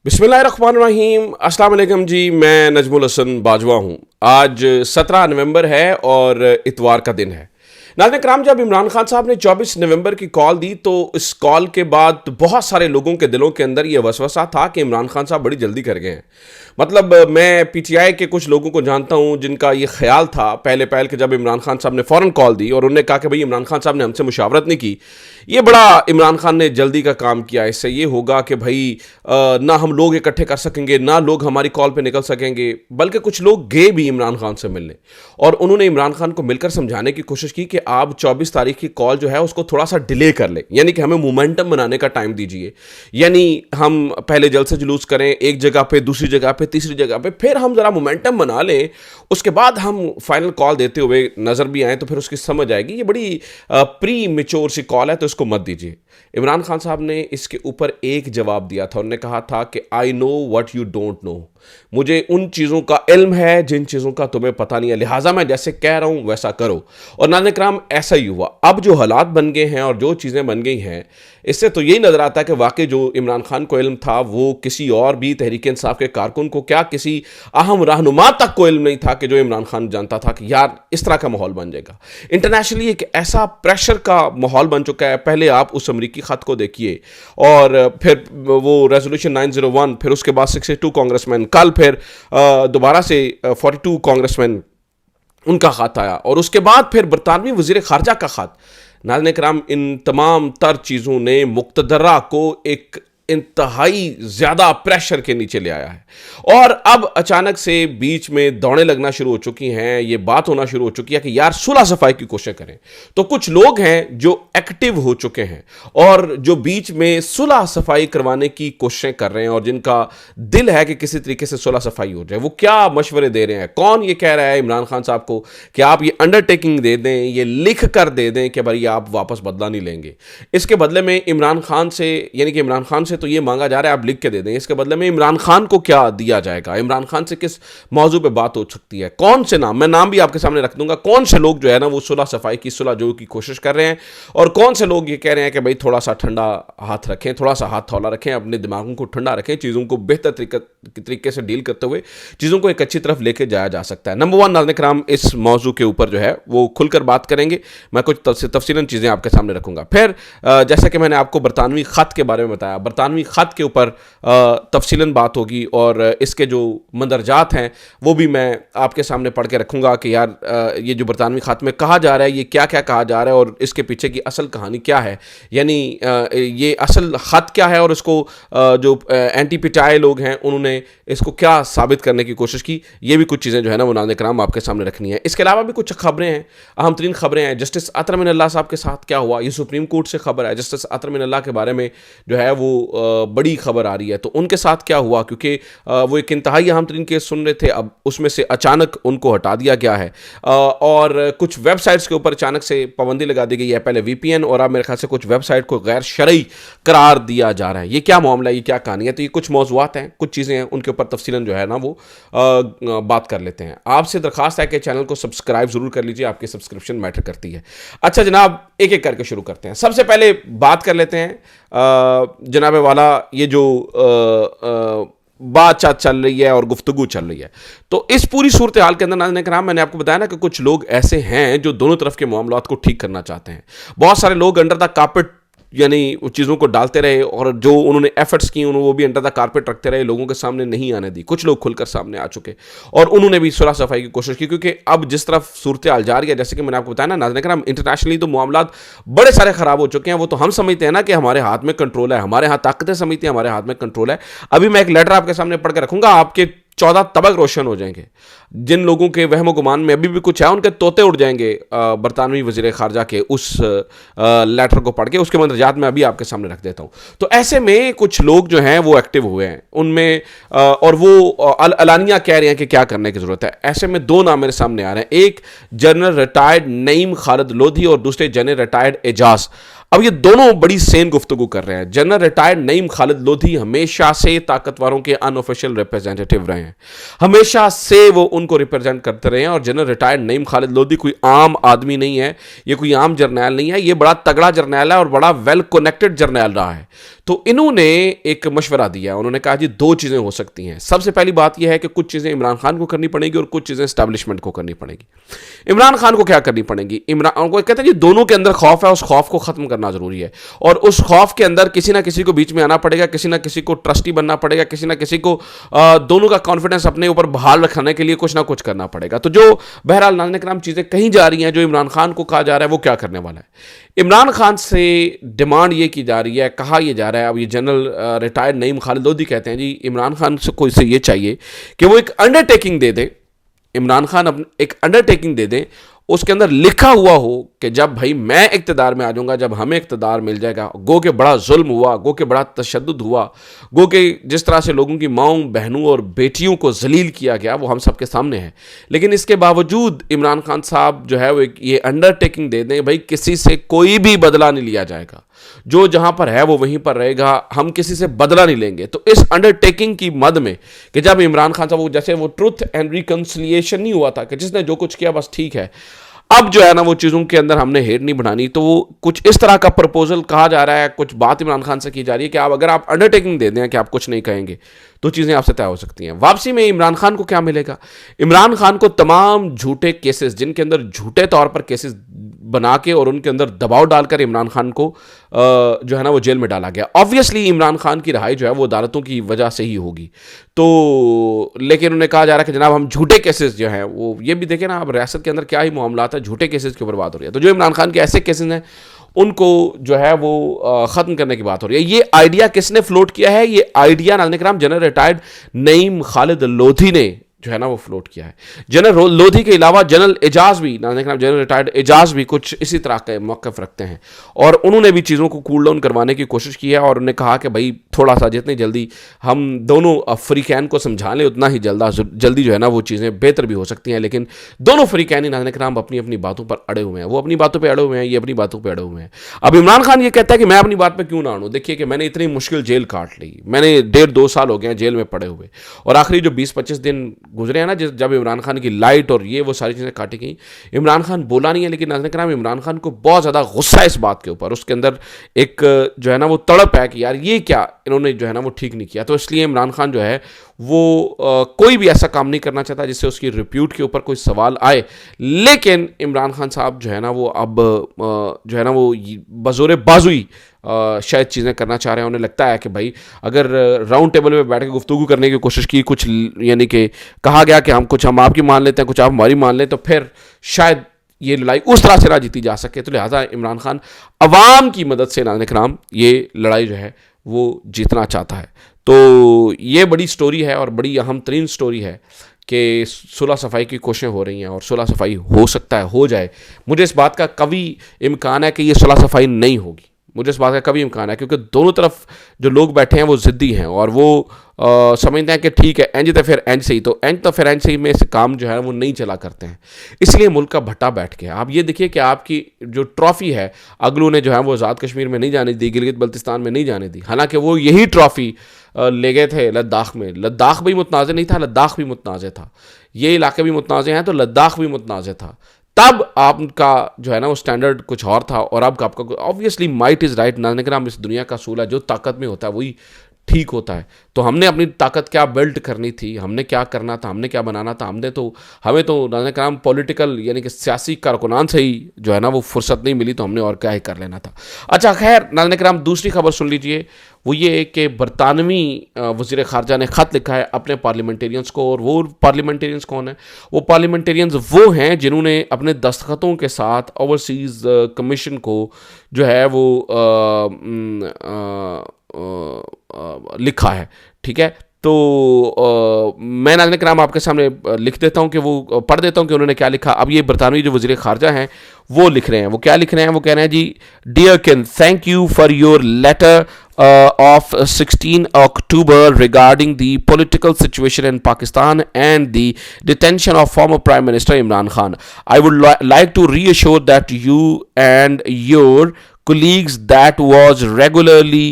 बिस्मिल्लाहिर्रहमानिर्रहीम, अस्सलाम वालेकुम जी। मैं नजमुल हसन बाजवा हूँ। आज 17 नवंबर है और इतवार का दिन है। नाज़रीन कराम, जब इमरान खान साहब ने 24 नवंबर की कॉल दी तो इस कॉल के बाद बहुत सारे लोगों के दिलों के अंदर ये वसवसा था कि इमरान खान साहब बड़ी जल्दी कर गए हैं। मतलब मैं पीटीआई के कुछ लोगों को जानता हूं जिनका ये ख्याल था पहले पहल के, जब इमरान खान साहब ने फ़ौरन कॉल दी और उन्होंने कहा कि भाई इमरान खान साहब ने हमसे मुशावरत नहीं की, ये बड़ा इमरान खान ने जल्दी का काम किया। इससे ये होगा कि भाई ना हम लोग इकट्ठे कर सकेंगे, ना लोग हमारी कॉल पे निकल सकेंगे। बल्कि कुछ लोग गए भी इमरान खान से मिलने और उन्होंने इमरान खान को मिलकर समझाने की कोशिश की कि आप 24 तारीख की कॉल जो है उसको थोड़ा सा डिले कर लें, यानी कि हमें मोमेंटम बनाने का टाइम दीजिए। यानी हम पहले जलसे जुलूस करें एक जगह पे, दूसरी जगह पे, तीसरी जगह पे, फिर हम ज़रा मोमेंटम बना लें, उसके बाद हम फाइनल कॉल देते हुए नज़र भी आए तो फिर उसकी समझ आएगी। ये बड़ी प्री मेच्योर सी कॉल है तो इसको मत दीजिए। इमरान खान साहब ने इसके ऊपर एक जवाब दिया था। उन्होंने कहा था कि I know what you don't know, मुझे उन चीज़ों का इल्म है जिन चीज़ों का तुम्हें पता नहीं है, लिहाजा मैं जैसे कह रहा हूं वैसा करो। और नाज़रीन कराम, ऐसा ही हुआ। अब जो हालात बन गए हैं और जो चीज़ें बन गई हैं, इससे तो यही नज़र आता है कि वाकई जो इमरान खान को इल्म था वो किसी और भी तहरीक इंसाफ के कारकुन को, क्या किसी अहम रहनुमा तक को इल्म नहीं था कि जो इमरान खान जानता था कि यार इस तरह का माहौल बन जाएगा। इंटरनेशनली एक ऐसा प्रेशर का माहौल बन चुका है। पहले आप उस अमरीकी खत को देखिए और फिर वो रेजोल्यूशन 901, फिर उसके बाद 62 कांग्रेसमैन, कल फिर दोबारा से 42 कांग्रेसमैन, उनका खत आया और उसके बाद फिर बरतानवी वजीर खारजा का खत। नाज़रीन कराम, इन तमाम तर चीज़ों ने मुक़्तदरा को एक इंतहाई ज़्यादा प्रेशर के नीचे ले आया है और अब अचानक से बीच में दौड़ें लगना शुरू हो चुकी हैं। ये बात होना शुरू हो चुकी है कि यार सुलह सफाई की कोशिश करें। तो कुछ लोग हैं जो एक्टिव हो चुके हैं और जो बीच में सुलह सफाई करवाने की कोशिशें कर रहे हैं और जिनका दिल है कि किसी तरीके से सुलह सफाई हो जाए। वो क्या मशवरे दे रहे हैं? कौन ये कह रहा है इमरान खान साहब को कि आप ये अंडरटेकिंग दे दें, ये लिख कर दे दें कि भाई आप वापस बदला नहीं लेंगे। इसके बदले में इमरान खान से, यानी कि इमरान खान से तो ये मांगा जा रहा है आप लिख के दे दें। इसके बदले में इमरान खान को क्या दिया जाएगा? इमरान खान से किस मौजू पे बात हो सकती है? कौन से नाम, मैं नाम भी आपके सामने रख दूंगा, कौन से लोग जो है ना वो सुलह सफाई की, सुलह जो की कोशिश कर रहे हैं और कौन से लोग ये कह रहे हैं कि भाई थोड़ा सा ठंडा हाथ रखें, थोड़ा सा हाथ थौला रखें, अपने दिमागों को ठंडा रखें, चीज़ों को बेहतर तरीके से डील करते हुए चीज़ों को एक अच्छी तरफ लेके जाया जा सकता है। नंबर 1, नाज़रीन कराम, इस मौजू के ऊपर जो है वो खुलकर बात करेंगे। मैं कुछ तफसीलन चीज़ें आपके सामने रखूंगा। फिर जैसा कि मैंने आपको बरतानवी खत के बारे में बताया, बरतानवी खत के ऊपर तफसीलन बात होगी और इसके जो मंदरजात हैं वो भी मैं आपके सामने पढ़ के रखूंगा कि यार ये जो बरतानवी खत में कहा जा रहा है ये क्या क्या कहा जा रहा है और इसके पीछे की असल कहानी क्या है, यानी ये असल खत क्या है और इसको जो एंटी पिटाई लोग हैं उन्होंने इसको क्या साबित करने की कोशिश की। ये भी कुछ चीज़ें जो है ना वो नाज़रीन कराम आपके सामने रखनी है। इसके अलावा भी कुछ खबरें हैं, अहम तरीन खबरें हैं। जस्टिस अतर मिनल्लाह साहब के साथ क्या हुआ, ये सुप्रीम कोर्ट से खबर है। जस्टिस अतर मिनल्लाह के बारे में जो है वो बड़ी खबर आ रही है, तो उनके साथ क्या हुआ, क्योंकि वो एक इंतहाई अहम तरीन केस सुन रहे थे, अब उसमें से अचानक उनको हटा दिया गया है और कुछ वेबसाइट्स के ऊपर अचानक से पाबंदी लगा दी गई है। पहले वीपीएन और अब मेरे ख्याल से कुछ वेबसाइट को गैर शरई करार दिया जा रहा है। ये क्या मामला है, ये क्या कहानी है? तो ये कुछ मौज़ूआत हैं, कुछ चीज़ें हैं, उनके ऊपर तफसीलन जो है ना वो बात कर लेते हैं। आपसे दरख्वास्त है कि चैनल को सब्सक्राइब जरूर कर लीजिए, आपकी सब्सक्रिप्शन मैटर करती है। अच्छा जनाब, एक एक करके शुरू करते हैं। सबसे पहले बात कर लेते हैं जनाब वाला, ये जो बातचीत चल रही है और गुफ्तगू चल रही है, तो इस पूरी सूरत हाल के अंदर नाज़रीन कराम मैंने आपको बताया ना कि कुछ लोग ऐसे हैं जो दोनों तरफ के मामलात को ठीक करना चाहते हैं। बहुत सारे लोग अंडर द कारपेट यानी उस चीज़ों को डालते रहे और जो उन्होंने एफर्ट्स की उन्होंने वो भी अंडर द कारपेट रखते रहे, लोगों के सामने नहीं आने दी। कुछ लोग खुलकर सामने आ चुके और उन्होंने भी सुलह सफाई की कोशिश की, क्योंकि अब जिस तरफ सूरत हाल जा रही है, जैसे कि मैंने आपको बताया ना नाज़रीन कराम, इंटरनेशनली तो मामलात बड़े सारे ख़राब हो चुके हैं। वो तो हम समझते हैं ना कि हमारे हाथ में कंट्रोल है, हमारे यहाँ ताकतें समझती हैं हमारे हाथ में कंट्रोल है। अभी मैं एक लेटर आपके सामने पढ़ के रखूंगा, आपके 14 तबक रोशन हो जाएंगे। जिन लोगों के वहम गुमान में अभी भी कुछ है उनके तोते उड़ जाएंगे बरतानवी वज़ीर ख़ारजा के उस लेटर को पढ़ के। उसके मंदरजात में अभी आपके सामने रख देता हूँ। तो ऐसे में कुछ लोग जो हैं वो एक्टिव हुए हैं उनमें और वो अलानिया कह रहे हैं कि क्या करने की ज़रूरत है। ऐसे में दो नाम मेरे सामने आ रहे हैं, एक जनरल रिटायर्ड नईम खालिद लोधी और दूसरे जनरल रिटायर्ड एजाज। अब ये दोनों बड़ी सेन गुफ्तगू कर रहे हैं। जनरल रिटायर्ड नईम खालिद लोधी हमेशा से ताकतवरों के अनऑफिशियल रिप्रेजेंटेटिव रहे हैं, हमेशा से वो उनको रिप्रेजेंट करते रहे हैं। और जनरल रिटायर्ड नईम खालिद लोधी कोई आम आदमी नहीं है, ये कोई आम जर्नैल नहीं है, ये बड़ा तगड़ा जर्नैल है और बड़ा वेल कनेक्टेड जर्नैल रहा है। तो इन्होंने एक मशवरा दिया, उन्होंने कहा जी दो चीज़ें हो सकती हैं। सबसे पहली बात यह है कि कुछ चीज़ें इमरान खान को करनी पड़ेगी और कुछ चीज़ें एस्टैब्लिशमेंट को करनी पड़ेगी। इमरान खान को क्या करनी पड़ेगी? इमरान को कहते हैं जी दोनों के अंदर खौफ है, उस खौफ को ख़त्म करना ज़रूरी है और उस खौफ के अंदर किसी ना किसी को बीच में आना पड़ेगा, किसी ना किसी को ट्रस्टी बनना पड़ेगा, किसी ना किसी को दोनों का कॉन्फिडेंस अपने ऊपर बहाल रखने के लिए कुछ ना कुछ करना पड़ेगा। तो जो बहरहाल नाज़रीन किराम चीज़ें कही जा रही हैं, जो इमरान खान को कहा जा रहा है वो क्या करने वाला है। इमरान खान से डिमांड ये की जा रही है, कहा यह जा रहा है, अब ये जनरल रिटायर्ड नईम खालिद लोधी कहते हैं जी इमरान खान से कोई से ये चाहिए कि वो एक अंडरटेकिंग दे दे, इमरान खान अपने एक अंडरटेकिंग दे दें, उसके अंदर लिखा हुआ हो कि जब भाई मैं इक़्तिदार में आ जाऊंगा, जब हमें इक़्तिदार मिल जाएगा, गो के बड़ा जुल्म हुआ, गो के बड़ा तशद्दुद हुआ, गो के जिस तरह से लोगों की माओं बहनों और बेटियों को जलील किया गया वो हम सबके सामने है। लेकिन इसके बावजूद इमरान खान साहब जो है वो ये अंडरटेकिंग दे दें भाई किसी से कोई भी बदला नहीं लिया जाएगा, जो जहां पर है वो वहीं पर रहेगा, हम किसी से बदला नहीं लेंगे। तो इस अंडरटेकिंग की मद में कि जब इमरान खान साहब वो जैसे वो ट्रुथ एंड रिकंसिलिएशन नहीं हुआ था कि जिसने जो कुछ किया बस ठीक है, अब जो है ना वो चीज़ों के अंदर हमने हेर नहीं बढ़ानी, तो वो कुछ इस तरह का प्रपोजल कहा जा रहा है, कुछ बात इमरान खान से की जा रही है कि आप अगर आप अंडरटेकिंग दे दें कि आप कुछ नहीं कहेंगे तो चीज़ें आपसे तय हो सकती हैं। वापसी में इमरान खान को क्या मिलेगा? इमरान खान को तमाम झूठे केसेस, जिनके अंदर झूठे तौर पर केसेस बना के और उनके अंदर दबाव डालकर इमरान खान को जो है ना वो जेल में डाला गया। ऑब्वियसली इमरान खान की रिहाई जो है वो अदालतों की वजह से ही होगी। तो लेकिन उन्हें कहा जा रहा है कि जनाब हम झूठे केसेस जो हैं वो ये भी देखें ना, अब रियासत के अंदर क्या ही मामला है, झूठे केसेस के ऊपर बात हो रही है। तो जो इमरान खान के ऐसे केसेस हैं उनको जो है वो ख़त्म करने की बात हो रही है। ये आइडिया किसने फ्लोट किया है? ये आइडिया नाज़रीन किराम जनरल रिटायर्ड नईम खालिद लोधी ने जो है ना वो फ्लोट किया है। जनरल लोधी के अलावा जनरल एजाज भी, जनरल रिटायर्ड एजाज भी कुछ इसी तरह के मौक़िफ़ रखते हैं और उन्होंने भी चीज़ों को कूल डाउन करवाने की कोशिश की है और उन्होंने कहा कि भाई थोड़ा सा जितनी जल्दी हम दोनों अफ्रीकैन को समझा लें उतना ही जल्दी जो है ना वो चीज़ें बेहतर भी हो सकती हैं। लेकिन दोनों अफ्रीकैन नाज़रीन किराम अपनी अपनी बातों पर अड़े हुए हैं, वो अपनी बातों पर अड़े हुए हैं, ये अपनी बातों पर अड़े हुए हैं। अब इमरान खान ये कहता है कि मैं अपनी बात पर क्यों ना अड़ूँ, देखिए कि मैंने इतनी मुश्किल जेल काट ली, मैंने 1.5-2 साल हो गए हैं जेल में पड़े हुए और आखिरी जो 20-25 दिन गुजरे हैं ना जब इमरान खान की लाइट और ये वो सारी चीज़ें काटी गई, इमरान खान बोला नहीं है, लेकिन नाज़रीन किराम इमरान खान को बहुत ज़्यादा गुस्सा है इस बात के ऊपर, उसके अंदर एक जो है ना वो तड़प है कि यार ये क्या इन्होंने जो है ना वो ठीक नहीं किया। तो इसलिए इमरान खान जो है वो कोई भी ऐसा काम नहीं करना चाहता जिससे उसकी रिप्यूट के ऊपर कोई सवाल आए। लेकिन इमरान खान साहब जो है ना वो अब जो है ना वो बज़ोरे बाजुई शायद चीज़ें करना चाह रहे हैं। उन्हें लगता है कि भाई अगर राउंड टेबल पे बैठ के गुफ्तगू करने की कोशिश की, कुछ यानी कि कहा गया कि हम आपकी मान लेते हैं, कुछ आप हमारी मान लें, तो फिर शायद ये लड़ाई उस तरह से ना जीती जा सके। तो लिहाजा इमरान खान अवाम की मदद से नाज़रीन किराम ये लड़ाई जो है वो जीतना चाहता है। तो ये बड़ी स्टोरी है और बड़ी अहम तरीन स्टोरी है कि सुलह सफ़ाई की कोशिशें हो रही हैं और सुलह सफ़ाई हो सकता है हो जाए। मुझे इस बात का कभी इम्कान है कि ये सुलह सफ़ाई नहीं होगी, मुझे इस बात का कभी इम्कान है, क्योंकि दोनों तरफ जो लोग बैठे हैं वो ज़िद्दी हैं और वो समझते हैं कि ठीक है एंज तो फिर एंज सही, तो एंज तो फिर एंज सही में से काम जो है वो नहीं चला करते हैं। इसलिए मुल्क का भट्टा बैठ गया। आप ये देखिए कि आपकी जो ट्रॉफ़ी है अगलू ने जो है वो आज़ाद कश्मीर में नहीं जाने दी, गिलगित बल्तिस्तान में नहीं जाने दी, हालांकि वो यही ट्रॉफ़ी ले गए थे लद्दाख में। लद्दाख भी मुतनाज़ नहीं था, लद्दाख भी मुतनाज़ था, ये इलाके भी मुतनाज़ हैं तो लद्दाख भी मुतनाज़ था। तब आपका जो है ना वो स्टैंडर्ड कुछ और था और अब आपका ऑब्वियसली माइट इज़ राइट। नाज़रीन किराम इस दुनिया का असूल है, जो ताकत में होता है वही ठीक होता है। तो हमने अपनी ताकत क्या बिल्ड करनी थी, हमने क्या करना था, हमने क्या बनाना था, हमें तो नाज़रीन किराम पॉलिटिकल यानी कि सियासी कारकुनान से ही जो है ना वो फुर्सत नहीं मिली, तो हमने और क्या ही कर लेना था। अच्छा खैर नाज़रीन किराम दूसरी खबर सुन लीजिए, वो ये कि बरतानवी वज़ीर ख़ारजा ने ख़त लिखा है अपने पार्लियामेंटेरियंस को। और वो पार्लियामेंटेरियंस कौन है? वो पार्लियामेंटेरियंस वो हैं जिन्होंने अपने दस्तखतों के साथ ओवरसीज़ कमीशन को जो है वो लिखा है, ठीक है। तो मैं नाज़रीन किराम आपके सामने लिख देता हूँ कि वो पढ़ देता हूँ कि उन्होंने क्या लिखा। अब ये बरतानवी जो वज़ीर ख़ारजा हैं वो लिख रहे हैं, वो क्या लिख रहे हैं? वो कह रहे हैं जी, डियर किन, thank you for your letter of 16 October regarding the political situation in Pakistan and the detention of former Prime Minister Imran Khan. I would like to reassure that you and your colleagues that was regularly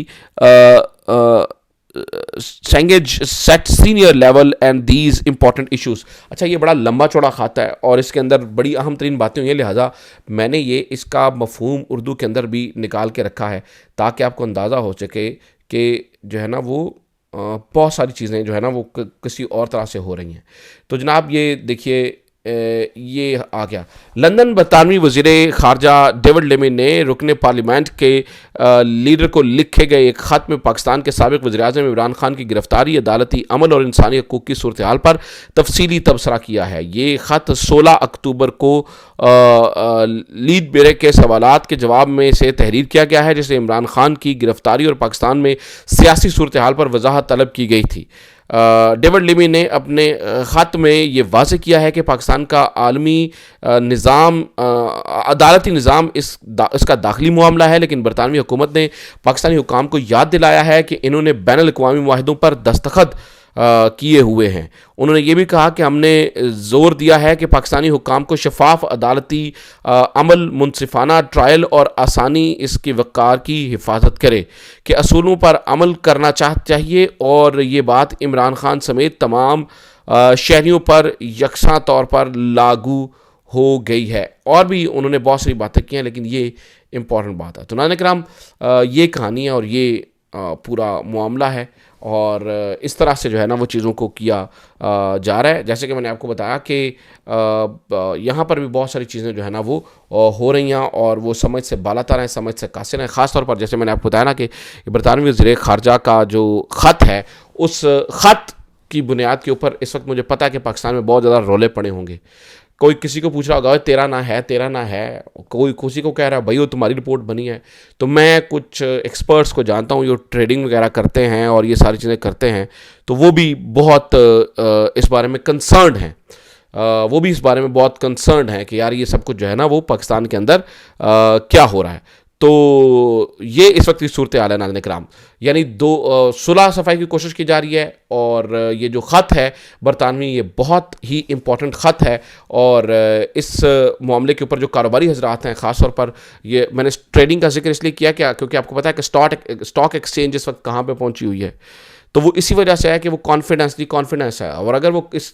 engage set senior level and these important issues. अच्छा ये बड़ा लंबा चौड़ा खाता है और इसके अंदर बड़ी अहम तरीन बातें हुई हैं, लिहाजा मैंने ये इसका मफहूम उर्दू के अंदर भी निकाल के रखा है ताकि आपको अंदाज़ा हो सके कि जो है ना वो बहुत सारी चीज़ें जो है ना वो किसी और तरह से हो रही हैं। तो जनाब ये देखिए ये आ गया। लंदन बरतानवी वज़ीर ख़ारजा डेविड लेमी ने रुकने पार्लियामेंट के लीडर को लिखे गए एक ख़त में पाकिस्तान के साबिक़ वज़ीर-ए-आज़म इमरान खान की गिरफ़्तारी, अदालती अमल और इंसानी हकूक़ की सूरत हाल पर तफसीली तबसरा किया है। ये ख़त 16 अक्टूबर को लीड ब्यूरो के सवालात के जवाब में से तहरीर किया गया है, जिससे इमरान खान की गिरफ़्तारी और पाकिस्तान में सियासी सूरत हाल पर वजाहत तलब की गई थी। डेविड लेमी ने अपने ख़त में ये वाज़ेह किया है कि पाकिस्तान का आलमी निज़ाम अदालती निज़ाम इसका दाखिली मामला है, लेकिन बरतानवी हुकूमत ने पाकिस्तानी हुकाम को याद दिलाया है कि इन्होंने बैनुल अक़वामी मुआहिदों पर दस्तखत किए हुए हैं। उन्होंने ये भी कहा कि हमने ज़ोर दिया है कि पाकिस्तानी हुकाम को शफाफ अदालती अमल, मुनसिफाना ट्रायल और आसानी इसके वक़ार की हिफाजत करे कि असूलों पर अमल करना चाहिए, और ये बात इमरान खान समेत तमाम शहरियों पर यकसा तौर पर लागू हो गई है। और भी उन्होंने बहुत सारी बातें की हैं, लेकिन ये इम्पॉर्टेंट बात है। तो नाज़रीन किराम, ये कहानी है और ये पूरा मामला है, और इस तरह से जो है ना वो चीज़ों को किया जा रहा है। जैसे कि मैंने आपको बताया कि यहाँ पर भी बहुत सारी चीज़ें जो है ना वो हो रही हैं, और वो समझ से बालातर हैं, समझ से कासिर हैं। ख़ास तौर पर जैसे मैंने आपको बताया ना कि बरतानवी वज़ीर ख़ारजा का जो ख़त है, उस ख़त की बुनियाद के ऊपर इस वक्त मुझे पता है कि पाकिस्तान में बहुत ज़्यादा रौले पड़े होंगे। कोई किसी को पूछ रहा होगा तेरा ना है, तेरा ना है, कोई किसी को कह रहा है भाई वो तुम्हारी रिपोर्ट बनी है। तो मैं कुछ एक्सपर्ट्स को जानता हूँ जो ट्रेडिंग वगैरह करते हैं और ये सारी चीज़ें करते हैं, तो वो भी बहुत इस बारे में कंसर्न्ड हैं। वो भी इस बारे में बहुत कंसर्न्ड हैं कि यार ये सब कुछ जो है ना वो पाकिस्तान के अंदर क्या हो रहा है। तो ये इस वक्त की सूरत हाल है नाज़रीन किराम, यानी सुलह सफाई की कोशिश की जा रही है, और ये जो ख़त है बरतानवी, ये बहुत ही इम्पॉर्टेंट ख़त है। और इस मामले के ऊपर जो कारोबारी हजरात हैं, ख़ास तौर पर ये मैंने ट्रेडिंग का जिक्र इसलिए किया क्योंकि आपको पता है कि स्टॉक एक्सचेंज इस वक्त कहाँ पे पहुँची हुई है। तो वो इसी वजह से है कि वो कॉन्फिडेंस है, और अगर वो इस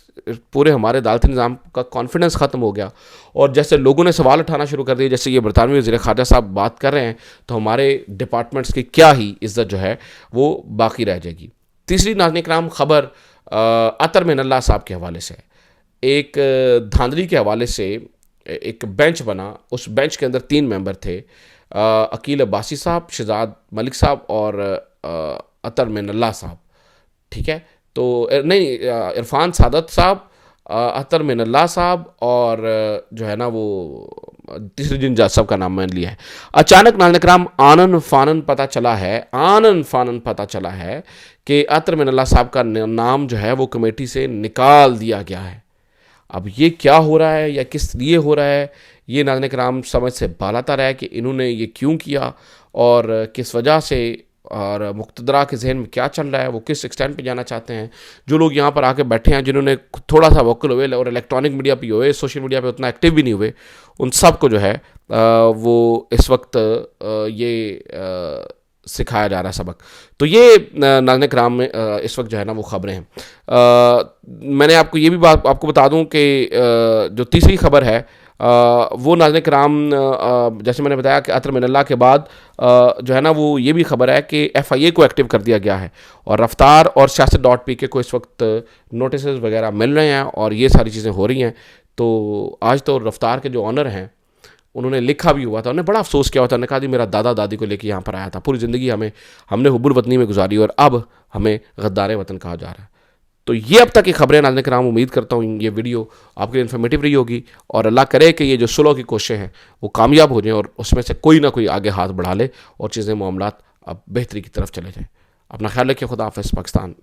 पूरे हमारे अदालती निज़ाम का कॉन्फिडेंस ख़त्म हो गया और जैसे लोगों ने सवाल उठाना शुरू कर दिए, जैसे ये बरतानवी वज़ीर ख़ारजा साहब बात कर रहे हैं, तो हमारे डिपार्टमेंट्स की क्या ही इज़्ज़त जो है वो बाकी रह जाएगी। तीसरी नाज़रीन किराम खबर अतर मिनल्लाह साहब के हवाले से। एक धांधली के हवाले से एक बेंच बना, उस बेंच के अंदर 3 मेंबर थे, अकील अब्बासी साहब, शहजाद मलिक साहब और अतर मिनल्लाह साहब। ठीक है, तो नहीं, इरफान सादत साहब, अतर मिनल्लाह साहब और जो है ना वो तीसरे जिन जज साहब का नाम मैंने लिया है। अचानक नाज़रीन किराम आनन फानन पता चला है कि अतर मिनल्लाह साहब का नाम जो है वो कमेटी से निकाल दिया गया है। अब ये क्या हो रहा है या किस लिए हो रहा है, ये नाज़रीन किराम समझ से बालातर है कि इन्होंने ये क्यों किया और किस वजह से, और मुक़्तदरा के जहन में क्या चल रहा है, वो किस एक्सटेंट पे जाना चाहते हैं। जो लोग यहाँ पर आके बैठे हैं, जिन्होंने थोड़ा सा वोकल हुए और इलेक्ट्रॉनिक मीडिया पे हुए, सोशल मीडिया पे उतना एक्टिव भी नहीं हुए, उन सब को जो है वो इस वक्त ये सिखाया जा रहा है सबक। तो ये नाज़रीन किराम में इस वक्त जो है ना वो ख़बरें हैं। मैंने आपको ये भी बात आपको बता दूं कि जो तीसरी खबर है वो नाज़रीन किराम, जैसे मैंने बताया कि अतर मिनल्लाह के बाद जो है ना वो ये भी खबर है कि FIA को एक्टिव कर दिया गया है, और रफ्तार और siyaset.pk को इस वक्त नोटिस वगैरह मिल रहे हैं, और ये सारी चीज़ें हो रही हैं। तो आज तो रफ्तार के जो ऑनर हैं उन्होंने लिखा भी हुआ था, उन्होंने बड़ा अफसोस किया हुआ था, उन्होंने कहा जी मेरा दादा दादी को लेके यहाँ पर आया था, पूरी ज़िंदगी हमने हुब्बुल वतनी में गुजारी और अब हमें गद्दार वतन कहा जा रहा है। तो ये अब तक की खबरें नाज़रीन किराम, उम्मीद करता हूँ ये वीडियो आपके लिए इन्फॉर्मेटिव रही होगी, और अल्लाह करे कि ये जो सुलह की कोशिशें हैं वो कामयाब हो जाएँ और उसमें से कोई ना कोई आगे हाथ बढ़ा ले और चीज़ें मामलात अब बेहतरी की तरफ चले जाएँ। अपना ख्याल रखिए। खुदा हाफ़िज़। पाकिस्तान।